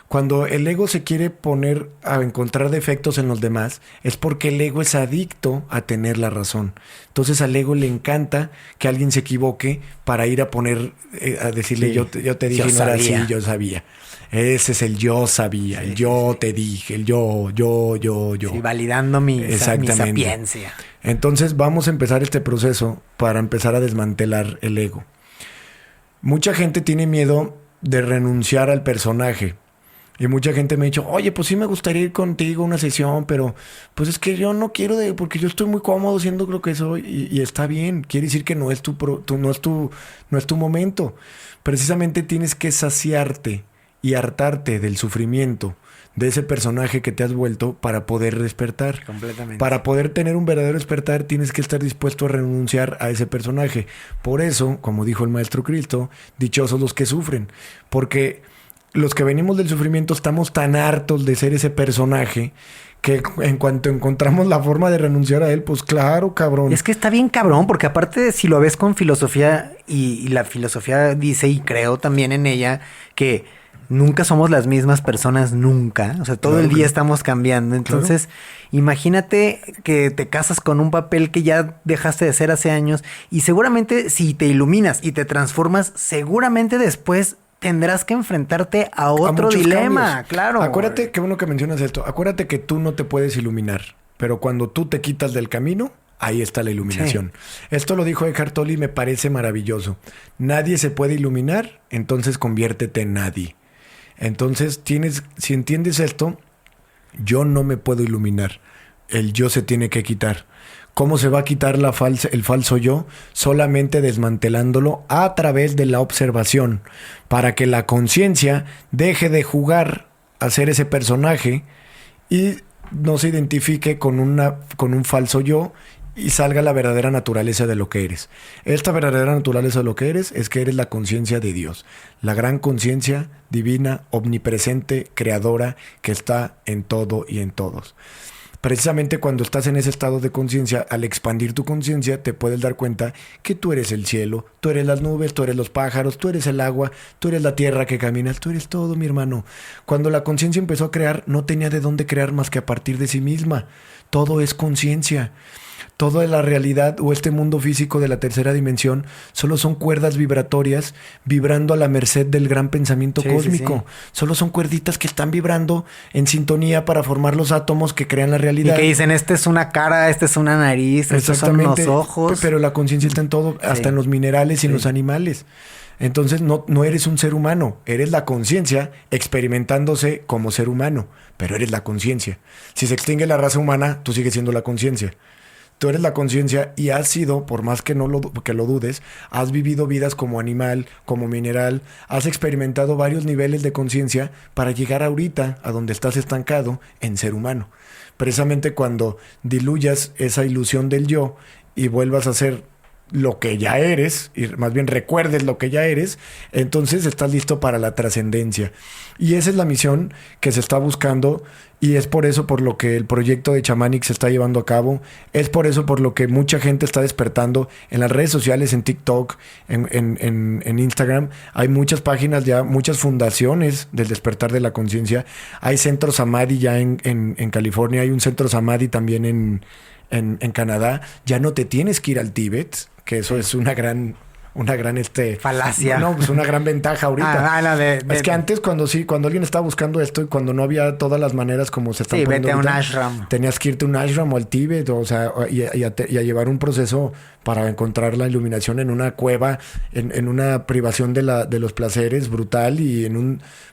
B: Cuando el ego se quiere poner a encontrar defectos en los demás, es porque el ego es adicto a tener la razón. Entonces al ego le encanta que alguien se equivoque para ir a poner, a decirle,
A: Sí.
B: yo te dije,
A: Yo
B: y no era así,
A: sabía.
B: yo sabía. Ese es el yo sabía, el yo te dije, el yo.
A: Sí, validando mi
B: Exactamente.
A: sapiencia.
B: Entonces vamos a empezar este proceso para empezar a desmantelar el ego. Mucha gente tiene miedo de renunciar al personaje. Y mucha gente me ha dicho, oye, pues sí me gustaría ir contigo a una sesión, pero pues es que yo no quiero, porque yo estoy muy cómodo siendo lo que soy y está bien. Quiere decir que no es no es tu momento. Precisamente tienes que saciarte y hartarte del sufrimiento de ese personaje que te has vuelto para poder despertar.
A: Completamente.
B: Para poder tener un verdadero despertar tienes que estar dispuesto a renunciar a ese personaje. Por eso, como dijo el Maestro Cristo, dichosos los que sufren. Porque los que venimos del sufrimiento estamos tan hartos de ser ese personaje que en cuanto encontramos la forma de renunciar a él, pues claro, cabrón.
A: Es que está bien cabrón, porque aparte si lo ves con filosofía y la filosofía dice, y creo también en ella, que nunca somos las mismas personas, nunca. O sea, todo
B: Claro
A: el día
B: que-
A: estamos cambiando. Entonces, imagínate que te casas con un papel que ya dejaste de ser hace años y seguramente si te iluminas y te transformas, seguramente después tendrás que enfrentarte a otro
B: muchos
A: dilema.
B: cambios.
A: Claro.
B: Acuérdate, qué bueno que mencionas esto. Acuérdate que tú no te puedes iluminar, pero cuando tú te quitas del camino, ahí está la iluminación. Esto lo dijo Eckhart Tolle y me parece maravilloso. Nadie se puede iluminar, entonces conviértete en nadie. Entonces si entiendes esto, yo no me puedo iluminar. El yo se tiene que quitar. ¿Cómo se va a quitar el falso yo? Solamente desmantelándolo a través de la observación, para que la conciencia deje de jugar a ser ese personaje y no se identifique con un falso yo y salga la verdadera naturaleza de lo que eres. Esta verdadera naturaleza de lo que eres es que eres la conciencia de Dios, la gran conciencia divina, omnipresente, creadora, que está en todo y en todos. Precisamente cuando estás en ese estado de conciencia, al expandir tu conciencia, te puedes dar cuenta que tú eres el cielo, tú eres las nubes, tú eres los pájaros, tú eres el agua, tú eres la tierra que caminas, tú eres todo, mi hermano. Cuando la conciencia empezó a crear, no tenía de dónde crear más que a partir de sí misma. Todo es conciencia. Toda la realidad o este mundo físico de la tercera dimensión solo son cuerdas vibratorias vibrando a la merced del gran pensamiento cósmico.
A: Sí.
B: Solo son cuerditas que están vibrando en sintonía para formar los átomos que crean la
A: Y
B: realidad.
A: que dicen, esta es una cara, esta es una nariz, estos son unos ojos.
B: Pero la conciencia está en todo, hasta en los minerales y en los animales. Entonces no eres un ser humano, eres la conciencia experimentándose como ser humano, pero eres la conciencia. Si se extingue la raza humana, tú sigues siendo la conciencia. Tú eres la conciencia y has sido, por más que que lo dudes, has vivido vidas como animal, como mineral, has experimentado varios niveles de conciencia para llegar ahorita a donde estás estancado en ser humano. Precisamente cuando diluyas esa ilusión del yo y vuelvas a ser lo que ya eres, y más bien recuerdes lo que ya eres, entonces estás listo para la trascendencia. Y esa es la misión que se está buscando, y es por eso por lo que el proyecto de Shamanic se está llevando a cabo, es por eso por lo que mucha gente está despertando en las redes sociales, en TikTok, en Instagram. Hay muchas páginas ya, muchas fundaciones del despertar de la conciencia. Hay centros Samadhi ya en California, hay un centro Samadhi también en Canadá. Ya no te tienes que ir al Tíbet, que eso es una gran
A: falacia.
B: No, pues una gran ventaja ahorita. Es que antes cuando alguien estaba buscando esto y cuando no había todas las maneras como se están poniendo
A: vete a un
B: ahorita,
A: ashram.
B: tenías que irte a un ashram o al Tíbet, o sea, y a llevar un proceso para encontrar la iluminación en una cueva, en una privación de los placeres brutal y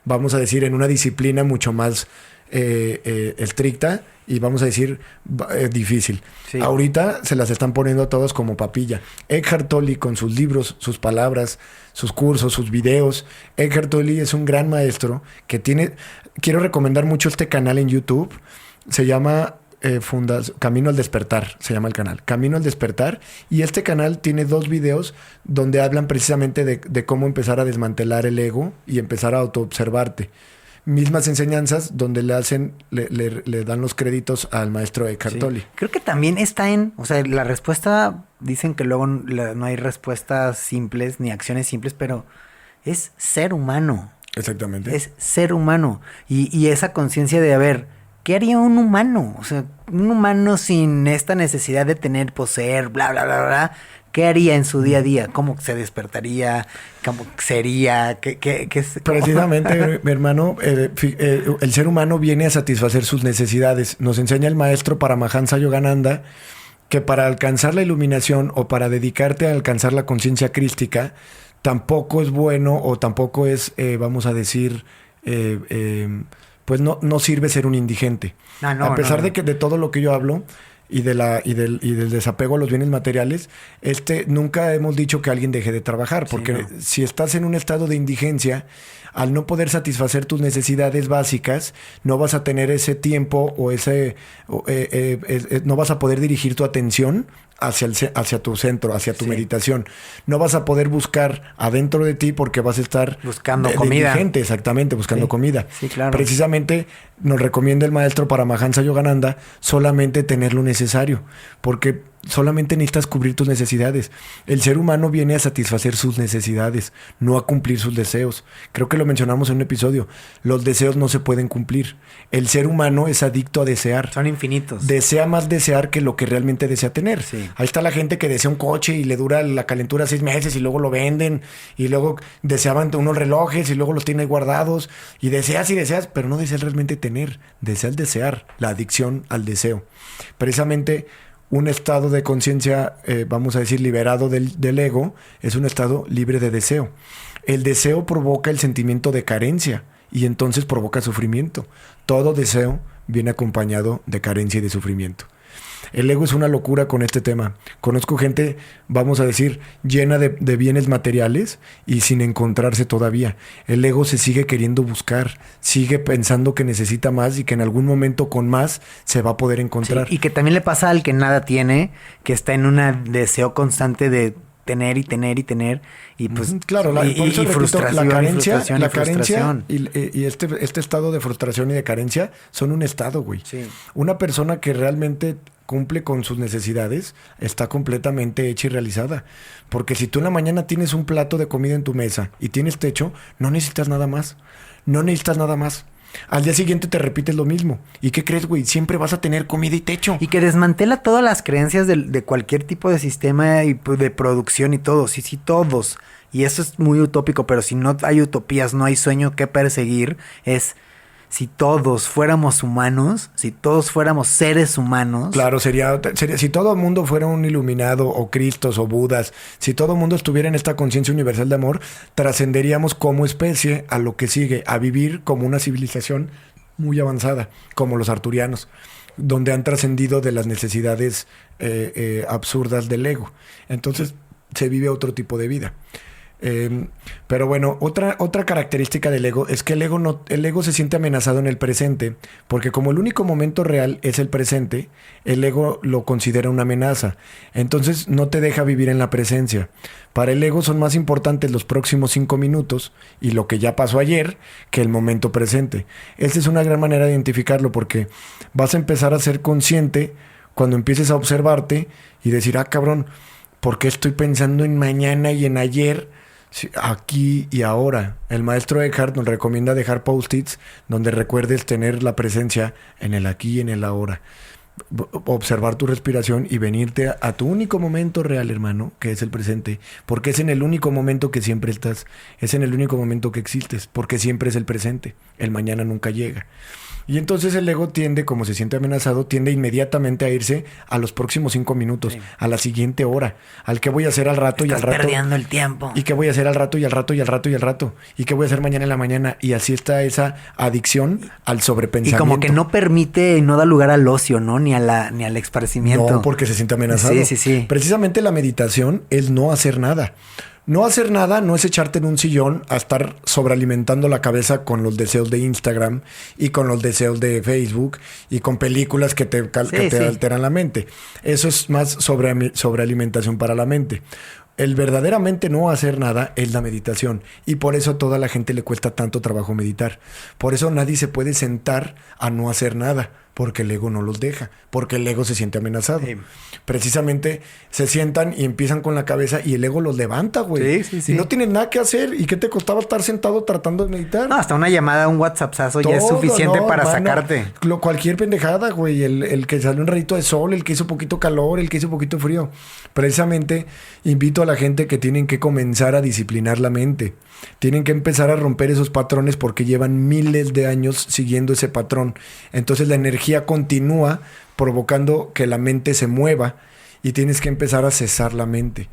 B: vamos a decir, en una disciplina mucho más estricta y vamos a decir difícil.
A: Sí.
B: Ahorita se las están poniendo a todos como papilla. Eckhart Tolle con sus libros, sus palabras, sus cursos, sus videos. Eckhart Tolle es un gran maestro que quiero recomendar mucho este canal en YouTube. Se llama Camino al Despertar, se llama el canal. Camino al Despertar. Y este canal tiene 2 videos donde hablan precisamente de cómo empezar a desmantelar el ego y empezar a autoobservarte. Mismas enseñanzas donde le dan los créditos al maestro Eckhart Tolle.
A: Sí. Creo que también está o sea, la respuesta, dicen que luego no hay respuestas simples ni acciones simples, pero es ser humano.
B: Exactamente.
A: Es ser humano. Y esa conciencia de, a ver, ¿qué haría un humano? O sea, un humano sin esta necesidad de poseer, bla, bla, bla, bla. ¿Qué haría en su día a día? ¿Cómo se despertaría? ¿Cómo sería?
B: Precisamente, mi hermano, el ser humano viene a satisfacer sus necesidades. Nos enseña el maestro Paramahansa Yogananda que para alcanzar la iluminación o para dedicarte a alcanzar la conciencia crística, tampoco es bueno o tampoco es, vamos a decir, pues no sirve ser un indigente. A pesar de que de todo lo que yo hablo y del desapego a los bienes materiales, nunca hemos dicho que alguien deje de trabajar, porque si estás en un estado de indigencia, al no poder satisfacer tus necesidades básicas, no vas a tener ese tiempo no vas a poder dirigir tu atención hacia tu centro, hacia tu meditación. No vas a poder buscar adentro de ti porque vas a estar
A: buscando comida.
B: Indigente, exactamente, buscando comida.
A: Sí, claro.
B: Precisamente nos recomienda el maestro Paramahansa Yogananda solamente tener lo necesario, porque solamente necesitas cubrir tus necesidades. El ser humano viene a satisfacer sus necesidades, no a cumplir sus deseos. Creo que lo mencionamos en un episodio. Los deseos no se pueden cumplir. El ser humano es adicto a desear.
A: Son infinitos.
B: Desea más desear que lo que realmente desea tener.
A: Sí.
B: Ahí está la gente que desea un coche y le dura la calentura 6 meses y luego lo venden y luego deseaban unos relojes y luego los tiene guardados y deseas, pero no deseas realmente tener. Desea el desear, la adicción al deseo. Precisamente un estado de conciencia, vamos a decir, liberado del ego, es un estado libre de deseo. El deseo provoca el sentimiento de carencia y entonces provoca sufrimiento. Todo deseo viene acompañado de carencia y de sufrimiento. El ego es una locura con este tema. Conozco gente, vamos a decir, llena de bienes materiales y sin encontrarse todavía. El ego se sigue queriendo buscar, sigue pensando que necesita más y que en algún momento con más se va a poder encontrar.
A: Sí, y que también le pasa al que nada tiene, que está en un deseo constante de tener y tener y tener y pues
B: claro, por eso repito,
A: frustración,
B: la carencia y este estado de frustración y de carencia son un estado, güey.
A: Sí.
B: Una persona que realmente cumple con sus necesidades está completamente hecha y realizada, porque si tú en la mañana tienes un plato de comida en tu mesa y tienes techo, no necesitas nada más. Al día siguiente te repites lo mismo. ¿Y qué crees, güey? Siempre vas a tener comida y techo.
A: Y que desmantela todas las creencias de cualquier tipo de sistema y de producción y todo. Sí, todos. Y eso es muy utópico, pero si no hay utopías, no hay sueño que perseguir, si todos fuéramos humanos, si todos fuéramos seres humanos.
B: Claro, sería si todo el mundo fuera un iluminado o Cristos o Budas, si todo el mundo estuviera en esta conciencia universal de amor, trascenderíamos como especie a lo que sigue, a vivir como una civilización muy avanzada, como los arturianos, donde han trascendido de las necesidades absurdas del ego. Entonces se vive otro tipo de vida. Pero bueno, otra característica del ego es que el ego se siente amenazado en el presente, porque como el único momento real es el presente, el ego lo considera una amenaza. Entonces no te deja vivir en la presencia. Para el ego son más importantes los próximos 5 minutos y lo que ya pasó ayer que el momento presente. Esta es una gran manera de identificarlo, porque vas a empezar a ser consciente cuando empieces a observarte y decir, cabrón, ¿por qué estoy pensando en mañana y en ayer? Aquí y ahora. El maestro Eckhart nos recomienda dejar post-its donde recuerdes tener la presencia en el aquí y en el ahora. Observar tu respiración y venirte a tu único momento real, hermano, que es el presente. Porque es en el único momento que siempre estás. Es en el único momento que existes. Porque siempre es el presente. El mañana nunca llega. Y entonces el ego tiende, como se siente amenazado, tiende inmediatamente a irse a los próximos 5 minutos, a la siguiente hora, al que voy a hacer al rato y al rato.
A: Estás perdiendo el tiempo.
B: Y qué voy a hacer al rato y al rato y al rato y al rato. Y qué voy a hacer mañana en la mañana. Y así está esa adicción al sobrepensamiento.
A: Y como que no permite, no da lugar al ocio, ¿no? Ni al esparcimiento.
B: No, porque se siente amenazado.
A: Sí.
B: Precisamente la meditación es no hacer nada. No hacer nada no es echarte en un sillón a estar sobrealimentando la cabeza con los deseos de Instagram y con los deseos de Facebook y con películas que te alteran la mente. Eso es más sobrealimentación para la mente. El verdaderamente no hacer nada es la meditación. Y por eso a toda la gente le cuesta tanto trabajo meditar. Por eso nadie se puede sentar a no hacer nada. Porque el ego no los deja. Porque el ego se siente amenazado. Sí. Precisamente se sientan y empiezan con la cabeza y el ego los levanta, güey. Sí. Y no tienen nada que hacer. ¿Y qué te costaba estar sentado tratando de meditar?
A: No, hasta una llamada, un WhatsAppazo ya es suficiente para sacarte.
B: Cualquier pendejada, güey. El que salió un rayito de sol, el que hizo poquito calor, el que hizo poquito frío. Precisamente invito a la gente que tienen que comenzar a disciplinar la mente. Tienen que empezar a romper esos patrones porque llevan miles de años siguiendo ese patrón. Entonces la energía continúa provocando que la mente se mueva y tienes que empezar a cesar la mente.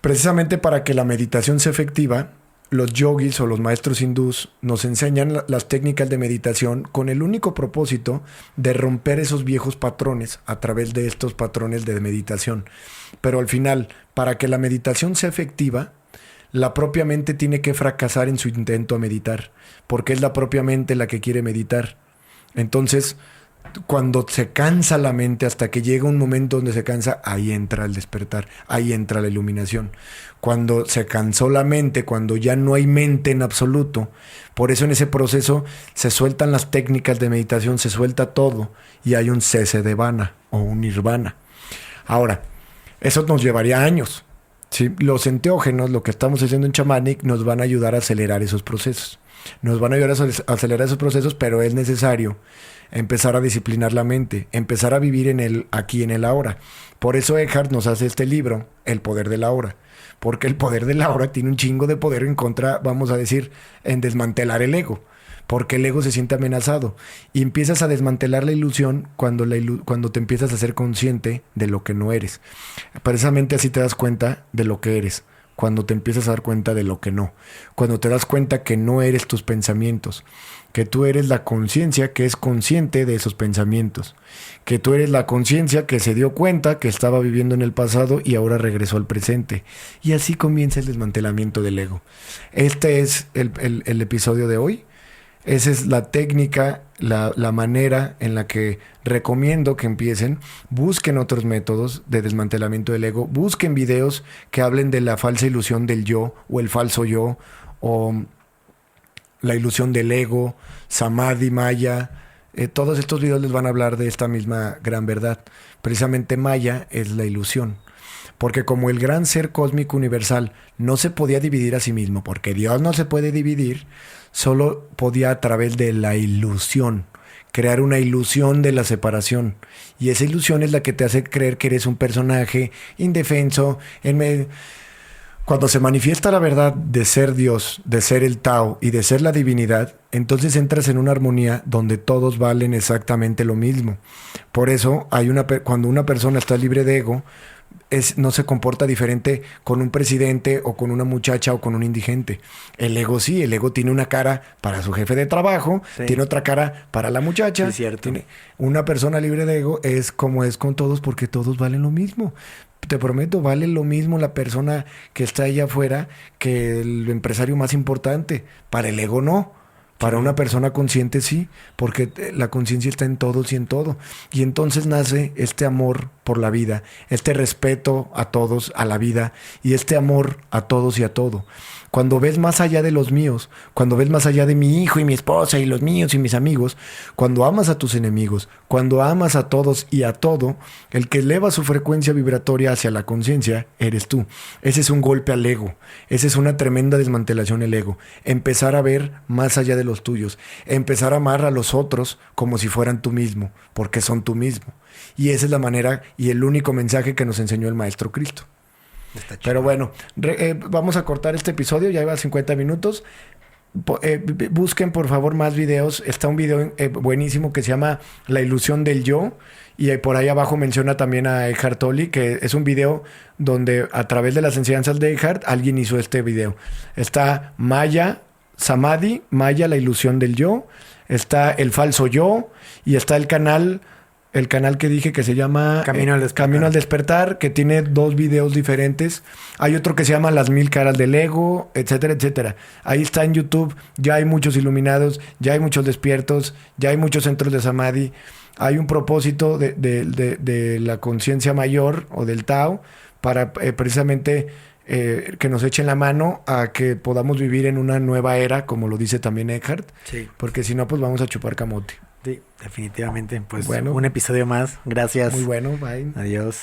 B: Precisamente para que la meditación sea efectiva, los yogis o los maestros hindús nos enseñan las técnicas de meditación con el único propósito de romper esos viejos patrones a través de estos patrones de meditación. Pero al final, para que la meditación sea efectiva, la propia mente tiene que fracasar en su intento a meditar, porque es la propia mente la que quiere meditar. Entonces, cuando se cansa la mente, hasta que llega un momento donde se cansa, ahí entra el despertar, ahí entra la iluminación. Cuando se cansó la mente, cuando ya no hay mente en absoluto, por eso en ese proceso se sueltan las técnicas de meditación, se suelta todo y hay un cese de vana o un nirvana. Ahora, eso nos llevaría años. ¿Sí? Los enteógenos, lo que estamos haciendo en Shamanic, nos van a ayudar a acelerar esos procesos. Nos van a ayudar a acelerar esos procesos, pero es necesario empezar a disciplinar la mente, empezar a vivir en el aquí, en el ahora. Por eso Eckhart nos hace este libro, El Poder del Ahora. Porque el poder del ahora tiene un chingo de poder en contra, vamos a decir, en desmantelar el ego. Porque el ego se siente amenazado. Y empiezas a desmantelar la ilusión cuando te empiezas a ser consciente de lo que no eres. Precisamente así te das cuenta de lo que eres. Cuando te empiezas a dar cuenta de lo que no. Cuando te das cuenta que no eres tus pensamientos. Que tú eres la conciencia que es consciente de esos pensamientos. Que tú eres la conciencia que se dio cuenta que estaba viviendo en el pasado y ahora regresó al presente. Y así comienza el desmantelamiento del ego. Este es el episodio de hoy. Esa es la técnica, la manera en la que recomiendo que empiecen. Busquen otros métodos de desmantelamiento del ego. Busquen videos que hablen de la falsa ilusión del yo o el falso yo o la ilusión del ego, Samadhi, Maya. Todos estos videos les van a hablar de esta misma gran verdad. Precisamente Maya es la ilusión. Porque como el gran ser cósmico universal no se podía dividir a sí mismo, porque Dios no se puede dividir, solo podía a través de la ilusión, crear una ilusión de la separación. Y esa ilusión es la que te hace creer que eres un personaje indefenso. Cuando se manifiesta la verdad de ser Dios, de ser el Tao y de ser la divinidad, entonces entras en una armonía donde todos valen exactamente lo mismo. Por eso cuando una persona está libre de ego, no se comporta diferente con un presidente o con una muchacha o con un indigente. El ego sí, el ego tiene una cara para su jefe de trabajo, sí. Tiene otra cara para la muchacha.
A: Sí, es cierto.
B: Una persona libre de ego es como es con todos porque todos valen lo mismo. Te prometo, vale lo mismo la persona que está allá afuera que el empresario más importante. Para el ego no. Para una persona consciente sí, porque la conciencia está en todos y en todo. Y entonces nace este amor por la vida, este respeto a todos, a la vida, y este amor a todos y a todo. Cuando ves más allá de los míos, cuando ves más allá de mi hijo y mi esposa y los míos y mis amigos, cuando amas a tus enemigos, cuando amas a todos y a todo, el que eleva su frecuencia vibratoria hacia la conciencia eres tú. Ese es un golpe al ego. Esa es una tremenda desmantelación del ego. Empezar a ver más allá de los tuyos. Empezar a amar a los otros como si fueran tú mismo, porque son tú mismo. Y esa es la manera y el único mensaje que nos enseñó el Maestro Cristo. Pero bueno, vamos a cortar este episodio, ya iba 50 minutos. Busquen por favor más videos. Está un video buenísimo que se llama La ilusión del yo. Y por ahí abajo menciona también a Eckhart Tolle, que es un video donde a través de las enseñanzas de Eckhart alguien hizo este video. Está Maya, Samadhi, Maya, la ilusión del yo. Está el falso yo. Y está el canal el canal que dije que se llama
A: Camino al Despertar.
B: Camino al Despertar, que tiene 2 videos diferentes. Hay otro que se llama Las 1000 caras del ego, etcétera, etcétera. Ahí está en YouTube. Ya hay muchos iluminados, ya hay muchos despiertos, ya hay muchos centros de Samadhi. Hay un propósito de la conciencia mayor o del Tao para precisamente que nos echen la mano a que podamos vivir en una nueva era, como lo dice también Eckhart.
A: Sí.
B: Porque si no, pues vamos a chupar camote.
A: Sí, definitivamente. Pues
B: Bueno.
A: un episodio más. Gracias.
B: Muy bueno, bye.
A: Adiós.